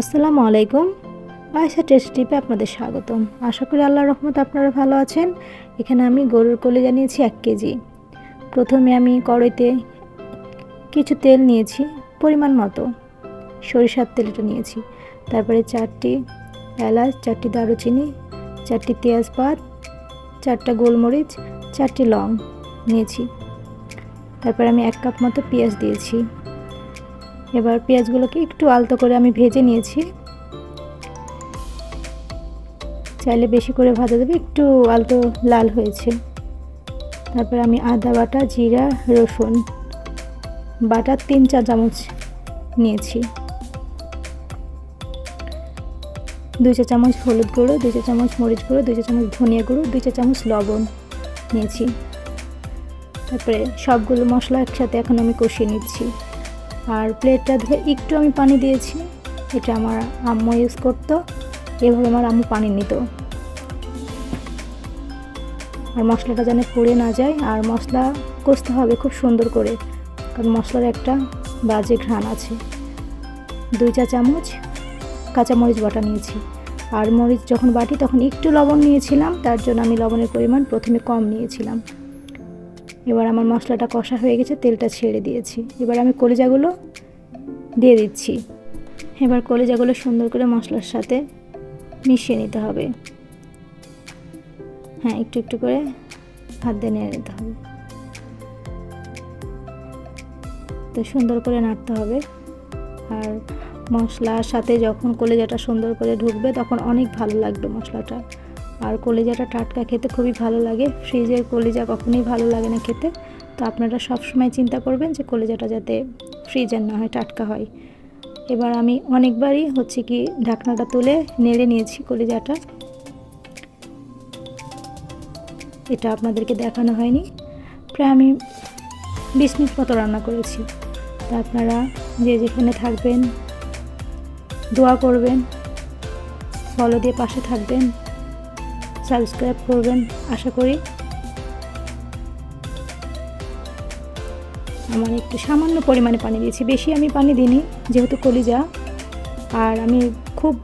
আসসালামু আলাইকুম। আয়েশা টেস্ট টিপে আপনাদের স্বাগতম। আশা করি আল্লাহর রহমতে আপনারা ভালো আছেন। এখানে আমি গরুর কলিজা নিয়েছি 1 কেজি। প্রথমে আমি কড়াইতে কিছু তেল নিয়েছি, পরিমাণ মতো সরিষার তেলটা নিয়েছি। তারপরে 4টি এলাচ, 4টি দারুচিনি, 4টি তেজপাত, 4টা গোলমরিচ, 4টি লং নিয়েছি। তারপরে আমি 1 কাপ মতো পেঁয়াজ দিয়েছি। এবার পেঁয়াজগুলোকে একটু আলতো করে আমি ভেজে নিয়েছি। চাইলে বেশি করে ভাজা যাবে, একটু আলতো লাল হয়েছে। তারপর আমি আদা বাটা, জিরা, রসুন বাটা 3-4 চামচ নিয়েছি। 2 চা চামচ হলুদ গুঁড়ো, 2 চা চামচ মরিচ গুঁড়ো, 2 চা চামচ ধনিয়া গুঁড়ো, 2 চা চামচ লবণ নিয়েছি। তারপরে সবগুলো মশলা একসাথে এখন আমি কষিয়ে নিচ্ছি। আর প্লেটটা ধুয়ে একটু আমি পানি দিয়েছি। এটা আমার আম্মু ইউজ করতো, এভাবে আমার আম্মু পানি নিত। আর মশলাটা যেন পুড়ে না যায়, আর মশলা কষতে হবে খুব সুন্দর করে, কারণ মশলার একটা বাজে ঘ্রাণ আছে। 2 চা চামচ কাঁচামরিচ বাটা নিয়েছি। আর মরিচ যখন বাটি তখন একটু লবণ নিয়েছিলাম, তার জন্য আমি লবণের পরিমাণ প্রথমে কম নিয়েছিলাম। এবার আমার মশলাটা কষা হয়ে গেছে, তেলটা ছেড়ে দিয়েছি। এবার আমি কলিজাগুলো দিয়ে দিচ্ছি। এবার কলিজাগুলো সুন্দর করে মশলার সাথে মিশিয়ে নিতে হবে। হ্যাঁ, একটু একটু করে হাত দিয়ে নেড়ে নিতে হবে। তো সুন্দর করে নাড়তে হবে। আর মশলার সাথে যখন কলিজাটা সুন্দর করে ঢুকবে তখন অনেক ভালো লাগবে মশলাটা। আর কলিজাটা টাটকা খেতে খুবই ভালো লাগে। ফ্রিজের কলিজা কখনোই ভালো লাগে না খেতে। তো আপনারা সবসময় চিন্তা করবেন যে কলিজাটা যাতে ফ্রিজের না হয়, টাটকা হয়। এবার আমি অনেকবারই ঢাকনাটা তুলে নেড়ে নিয়েছি কলিজাটা। এটা আপনাদেরকে দেখানো হয়নি। প্রায় আমি 20 মিনিট মতো রান্না করেছি। তা আপনারা যে যেখানে থাকবেন দোয়া করবেন, ফলো দিয়ে পাশে থাকবেন, সাবস্ক্রাইব করবেন আশা করি। আমার একটু সামান্য পরিমাণে পানি দিয়েছি, বেশি আমি পানি দিইনি যেহেতু কলিজা। আর আমি খুব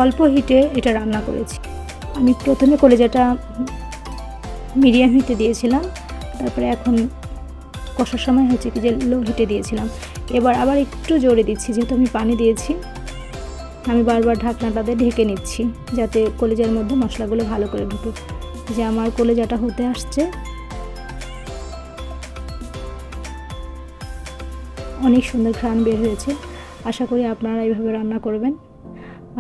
অল্প হিটে এটা রান্না করেছি। আমি প্রথমে কলিজাটা মিডিয়াম হিটে দিয়েছিলাম, তারপরে এখন কষার সময় যে লো হিটে দিয়েছিলাম। এবার আবার একটু জোরে দিচ্ছি, যেহেতু আমি পানি দিয়েছি। আমি বারবার ঢাকনাটা দিয়ে ঢেকে নিচ্ছি যাতে কলিজার মধ্যে মশলাগুলো ভালো করে ঢুকে। যে আমার কলিজাটা হতে আসছে, অনেক সুন্দর ঘ্রাণ বের হয়েছে। আশা করি আপনারা এইভাবে রান্না করবেন।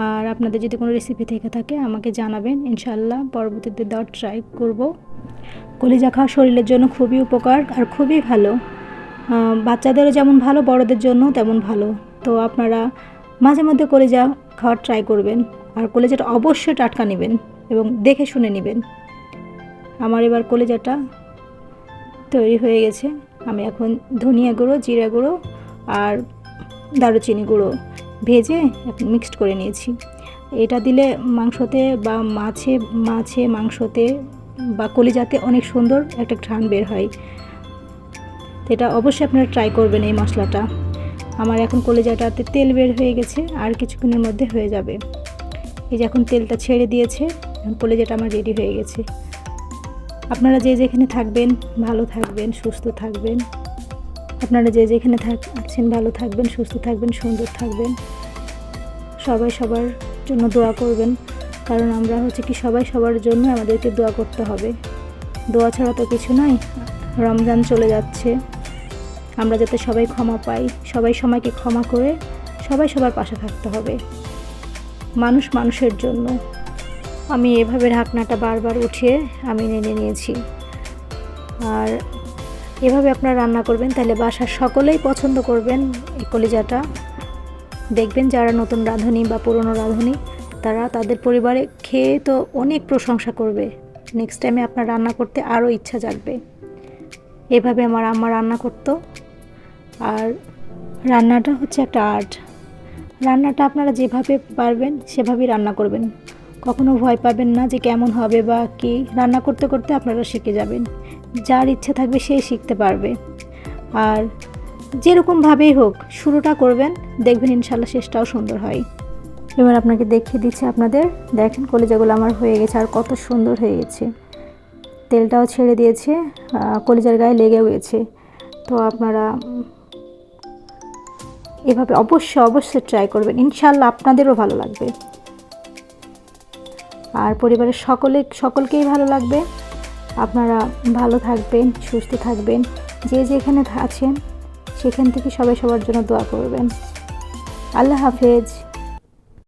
আর আপনাদের যদি কোনো রেসিপি থেকে থাকে আমাকে জানাবেন, ইনশাআল্লাহ পরবর্তীতে দেওয়ার ট্রাই করব। কলিজা খাওয়া শরীরের জন্য খুবই উপকার আর খুবই ভালো। বাচ্চাদেরও যেমন ভালো, বড়দের জন্য তেমন ভালো। তো আপনারা মাঝে মধ্যে কলিজা খাওয়ার ট্রাই করবেন। আর কলিজাটা অবশ্যই টাটকা নেবেন এবং দেখে শুনে নেবেন। আমার এবার কলিজাটা তৈরি হয়ে গেছে। আমি এখন ধনিয়া গুঁড়ো, জিরা গুঁড়ো আর দারুচিনি গুঁড়ো ভেজে মিক্সড করে নিয়েছি। এটা দিলে মাংসতে বা মাংসতে বা কলিজাতে অনেক সুন্দর একটা ঘ্রাণ বের হয়। তো এটা অবশ্যই আপনারা ট্রাই করবেন এই মশলাটা। আমার এখন কলিজাটাতে তেল বের হয়ে গেছে, আর কিছুক্ষণের মধ্যে হয়ে যাবে। এই যে এখন তেলটা ছেড়ে দিয়েছে, কলিজাটা আমার রেডি হয়ে গেছে। আপনারা যে যেখানে থাকবেন ভালো থাকবেন, সুস্থ থাকবেন। আপনারা যে যেখানে আছেন ভালো থাকবেন, সুস্থ থাকবেন, সুন্দর থাকবেন। সবাই সবার জন্য দোয়া করবেন, কারণ আমরা সবাই সবার জন্য আমাদেরকে দোয়া করতে হবে। দোয়া ছাড়া তো কিছু নাই। রমজান চলে যাচ্ছে, আমরা যাতে সবাই ক্ষমা পাই, সবাই সময়কে ক্ষমা করে সবাই সবার পাশে থাকতে হবে, মানুষ মানুষের জন্য। আমি এভাবে ঢাকনাটা বারবার উঠিয়ে আমি নেড়ে নিয়েছি। আর এভাবে আপনারা রান্না করবেন, তাহলে বাসার সকলেই পছন্দ করবেন এই কলিজাটা। দেখবেন যারা নতুন রাঁধুনি বা পুরনো রাঁধুনি, তারা তাদের পরিবারে খেয়ে তো অনেক প্রশংসা করবে। নেক্সট টাইমে আপনার রান্না করতে আরও ইচ্ছা জাগবে। এভাবে আমার আম্মা রান্না করতো। আর রান্নাটা একটা আর্ট। রান্নাটা আপনারা যেভাবে পারবেন সেভাবেই রান্না করবেন। কখনো ভয় পাবেন না যে কেমন হবে বা কি। রান্না করতে করতে আপনারা শিখে যাবেন। যার ইচ্ছে থাকবে সেই শিখতে পারবে। আর যেরকমভাবেই হোক শুরুটা করবেন, দেখবেন ইনশাআল্লাহ শেষটাও সুন্দর হয়। এবার আপনাকে দেখিয়ে দিচ্ছি আপনাদের। দেখেন কলিজাগুলো আমার হয়ে গেছে আর কত সুন্দর হয়ে গেছে, তেলটাও ছেড়ে দিয়েছে, কলিজার গায়ে লেগেও গেছে। তো আপনারা এভাবে অবশ্যই ট্রাই করবেন, ইনশাআল্লাহ আপনাদেরও ভালো লাগবে আর পরিবারের সকলকেই ভালো লাগবে। আপনারা ভালো থাকবেন, সুস্থ থাকবেন, যে যেখানে আছেন সেখান থেকে সবাই সবার জন্য দোয়া করবেন। আল্লাহ হাফেজ।